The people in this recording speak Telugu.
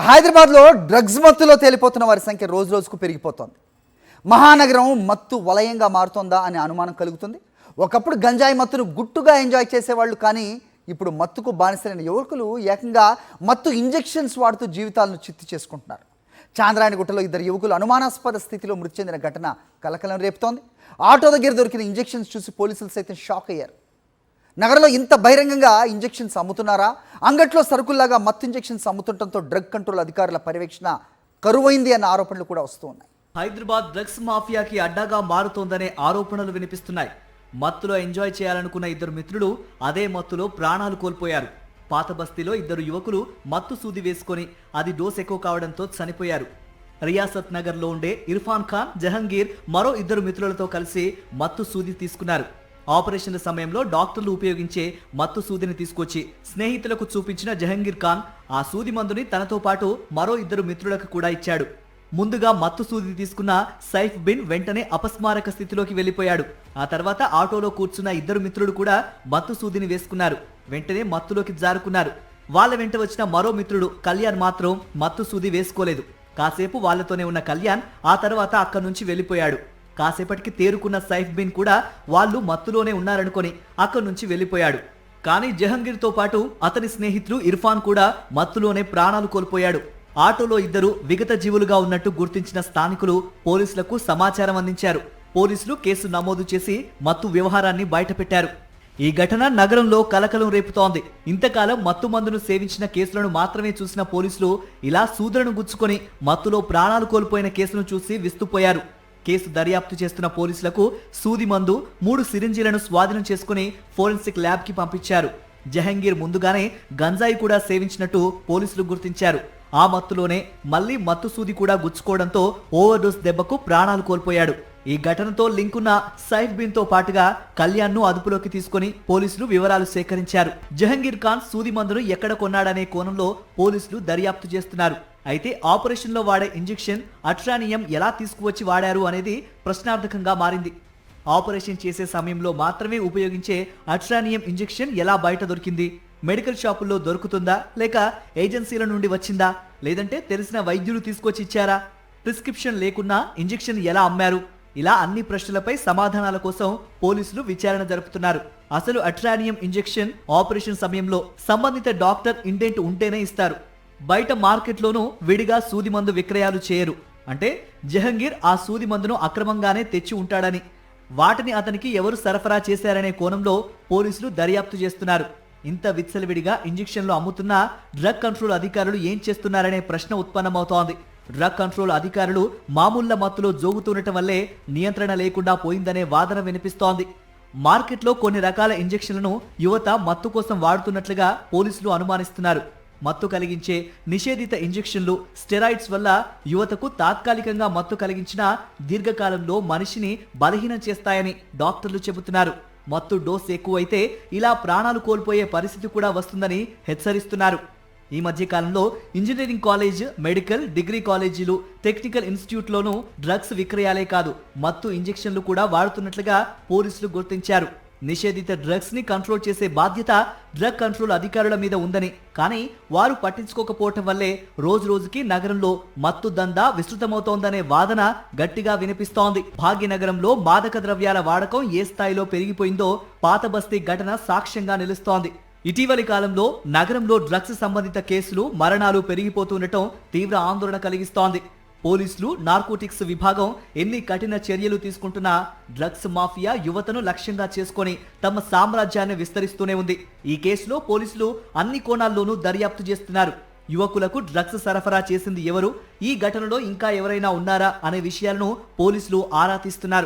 హైదరాబాద్లో డ్రగ్స్ మత్తులో తేలిపోతున్న వారి సంఖ్య రోజు రోజుకు పెరిగిపోతోంది. మహానగరం మత్తు వలయంగా మారుతోందా అనే అనుమానం కలుగుతుంది. ఒకప్పుడు గంజాయి మత్తును గుట్టుగా ఎంజాయ్ చేసేవాళ్ళు, కానీ ఇప్పుడు మత్తుకు బానిసలైన యువకులు ఏకంగా మత్తు ఇంజెక్షన్స్ వాడుతూ జీవితాలను చిత్తు చేసుకుంటున్నారు. చాంద్రాయణగుట్టలో 2 యువకులు అనుమానాస్పద స్థితిలో మృతి చెందిన ఘటన కలకలం రేపుతోంది. ఆటో దగ్గర దొరికిన ఇంజెక్షన్స్ చూసి పోలీసులు సైతం షాక్ అయ్యారు. నగరంలో ఇంత బహిరంగంగా ఇంజెక్షన్స్ అమ్ముతున్నారా? అంగట్లో సరుకుల్లాగా మత్తు ఇంజెక్షన్స్ అమ్ముతుండటంతో డ్రగ్ కంట్రోల్ అధికారుల పర్యవేక్షణ కరువైంది అన్న ఆరోపణలు కూడా వస్తూ ఉన్నాయి. హైదరాబాద్ డ్రగ్స్ మాఫియాకి అడ్డాగా మారుతోందనే ఆరోపణలు వినిపిస్తున్నాయి. మత్తులో ఎంజాయ్ చేయాలనుకున్న 2 మిత్రులు అదే మత్తులో ప్రాణాలు కోల్పోయారు. పాత బస్తీలో 2 యువకులు మత్తు సూది వేసుకొని అది డోస్ ఎక్కువ కావడంతో చనిపోయారు. రియాసత్ నగర్లో ఉండే ఇర్ఫాన్ ఖాన్, జహంగీర్ మరో 2 మిత్రులతో కలిసి మత్తు సూది తీసుకున్నారు. ఆపరేషన్ల సమయంలో డాక్టర్లు ఉపయోగించే మత్తు సూదిని తీసుకొచ్చి స్నేహితులకు చూపించిన జహంగీర్ ఖాన్ ఆ సూది మందుని తనతో పాటు మరో 2 మిత్రులకు కూడా ఇచ్చాడు. ముందుగా మత్తు సూది తీసుకున్న సైఫ్ బిన్ వెంటనే అపస్మారక స్థితిలోకి వెళ్లిపోయాడు. ఆ తర్వాత ఆటోలో కూర్చున్న 2 మిత్రులు కూడా మత్తు సూదిని వేసుకున్నారు. వెంటనే మత్తులోకి జారుకున్నారు. వాళ్ళ వెంట వచ్చిన మరో మిత్రుడు కళ్యాణ్ మాత్రం మత్తు సూది వేసుకోలేదు. కాసేపు వాళ్లతోనే ఉన్న కళ్యాణ్ ఆ తర్వాత అక్కడి నుంచి వెళ్లిపోయాడు. కాసేపటికి తేరుకున్న సైఫ్ బిన్ కూడా వాళ్ళు మత్తులోనే ఉన్నారనుకొని అక్కడి నుంచి వెళ్లిపోయాడు. కానీ జహంగీర్తో పాటు అతని స్నేహితులు ఇర్ఫాన్ కూడా మత్తులోనే ప్రాణాలు కోల్పోయాడు. ఆటోలో 2 విగత జీవులుగా ఉన్నట్టు గుర్తించిన స్థానికులు పోలీసులకు సమాచారం అందించారు. పోలీసులు కేసు నమోదు చేసి మత్తు వ్యవహారాన్ని బయటపెట్టారు. ఈ ఘటన నగరంలో కలకలం రేపుతోంది. ఇంతకాలం మత్తు మందును సేవించిన కేసులను మాత్రమే చూసిన పోలీసులు ఇలా సూదులను గుచ్చుకొని మత్తులో ప్రాణాలు కోల్పోయిన కేసును చూసి విస్తుపోయారు. కేసు దర్యాప్తు చేస్తున్న పోలీసులకు సూది మందు 3 సిరింజీలను స్వాధీనం చేసుకుని ఫోరెన్సిక్ ల్యాబ్ కి పంపించారు. జహంగీర్ ముందుగానే గంజాయి కూడా సేవించినట్టు పోలీసులు గుర్తించారు. ఆ మత్తులోనే మళ్లీ మత్తు సూది కూడా గుచ్చుకోవడంతో ఓవర్ డోస్ దెబ్బకు ప్రాణాలు కోల్పోయాడు. ఈ ఘటనతో లింకున్న సైఫ్ బిన్ తో పాటుగా కళ్యాణ్ ను అదుపులోకి తీసుకుని పోలీసులు వివరాలు సేకరించారు. జహంగీర్ ఖాన్ సూది మందును ఎక్కడ కొన్నాడనే కోణంలో పోలీసులు దర్యాప్తు చేస్తున్నారు. అయితే ఆపరేషన్ లో వాడే ఇంజెక్షన్ అట్రానియం ఎలా తీసుకువచ్చి వాడారు అనేది ప్రశ్నార్థకంగా మారింది. ఆపరేషన్ చేసే సమయంలో మాత్రమే ఉపయోగించే అట్రానియం ఇంజెక్షన్ ఎలా బయట దొరికింది? మెడికల్ షాపుల్లో దొరుకుతుందా, లేక ఏజెన్సీల నుండి వచ్చిందా, లేదంటే తెలిసిన వైద్యులు తీసుకొచ్చి ఇచ్చారా? ప్రిస్క్రిప్షన్ లేకున్నా ఇంజెక్షన్ ఎలా అమ్మారు? ఇలా అన్ని ప్రశ్నలపై సమాధానాల కోసం పోలీసులు విచారణ జరుపుతున్నారు. అసలు అట్రానియం ఇంజెక్షన్ ఆపరేషన్ సమయంలో సంబంధిత డాక్టర్ ఇండెంట్ ఉంటేనే ఇస్తారు. బయట మార్కెట్లోనూ విడిగా సూది మందు విక్రయాలు చేయరు. అంటే జహంగీర్ ఆ సూది మందును అక్రమంగానే తెచ్చి ఉంటాడని, వాటిని అతనికి ఎవరు సరఫరా చేశారనే కోణంలో పోలీసులు దర్యాప్తు చేస్తున్నారు. ఇంత విచ్చలవిడిగా ఇంజెక్షన్లు అమ్ముతున్న డ్రగ్ కంట్రోల్ అధికారులు ఏం చేస్తున్నారనే ప్రశ్న ఉత్పన్నమవుతోంది. డ్రగ్ కంట్రోల్ అధికారులు మామూళ్ల మత్తులో జోగుతుండటం వల్లే నియంత్రణ లేకుండా పోయిందనే వాదన వినిపిస్తోంది. మార్కెట్లో కొన్ని రకాల ఇంజెక్షన్లను యువత మత్తు కోసం వాడుతున్నట్లుగా పోలీసులు అనుమానిస్తున్నారు. మత్తు కలిగించే నిషేధిత ఇంజెక్షన్లు, స్టెరాయిడ్స్ వల్ల యువతకు తాత్కాలికంగా మత్తు కలిగించినా దీర్ఘకాలంలో మనిషిని బలహీనం చేస్తాయని డాక్టర్లు చెబుతున్నారు. మత్తు డోస్ ఎక్కువైతే ఇలా ప్రాణాలు కోల్పోయే పరిస్థితి కూడా వస్తుందని హెచ్చరిస్తున్నారు. ఈ మధ్య కాలంలో ఇంజనీరింగ్ కాలేజ్, మెడికల్, డిగ్రీ కాలేజీలు, టెక్నికల్ ఇన్స్టిట్యూట్లోనూ డ్రగ్స్ విక్రయాలే కాదు మత్తు ఇంజెక్షన్లు కూడా వాడుతున్నట్లుగా పోలీసులు గుర్తించారు. నిషేధిత డ్రగ్స్ ని కంట్రోల్ చేసే బాధ్యత డ్రగ్ కంట్రోల్ అధికారుల మీద ఉందని, కానీ వారు పట్టించుకోకపోవటం వల్లే రోజు రోజుకి నగరంలో మత్తు దందా విస్తృతమవుతోందనే వాదన గట్టిగా వినిపిస్తోంది. భాగ్యనగరంలో మాదక ద్రవ్యాల వాడకం ఏ స్థాయిలో పెరిగిపోయిందో పాత బస్తీ ఘటన సాక్ష్యంగా నిలుస్తోంది. ఇటీవలి కాలంలో నగరంలో డ్రగ్స్ సంబంధిత కేసులు, మరణాలు పెరిగిపోతుండటం తీవ్ర ఆందోళన కలిగిస్తోంది. పోలీసులు, నార్కోటిక్స్ విభాగం ఎన్ని కఠిన చర్యలు తీసుకుంటున్నా డ్రగ్స్ మాఫియా యువతను లక్ష్యంగా చేసుకొని తమ సామ్రాజ్యాన్ని విస్తరిస్తూనే ఉంది. ఈ కేసులో పోలీసులు అన్ని కోణాల్లోనూ దర్యాప్తు చేస్తున్నారు. యువకులకు డ్రగ్స్ సరఫరా చేసింది ఎవరు, ఈ ఘటనలో ఇంకా ఎవరైనా ఉన్నారా అనే విషయాలను పోలీసులు ఆరా తీస్తున్నారు.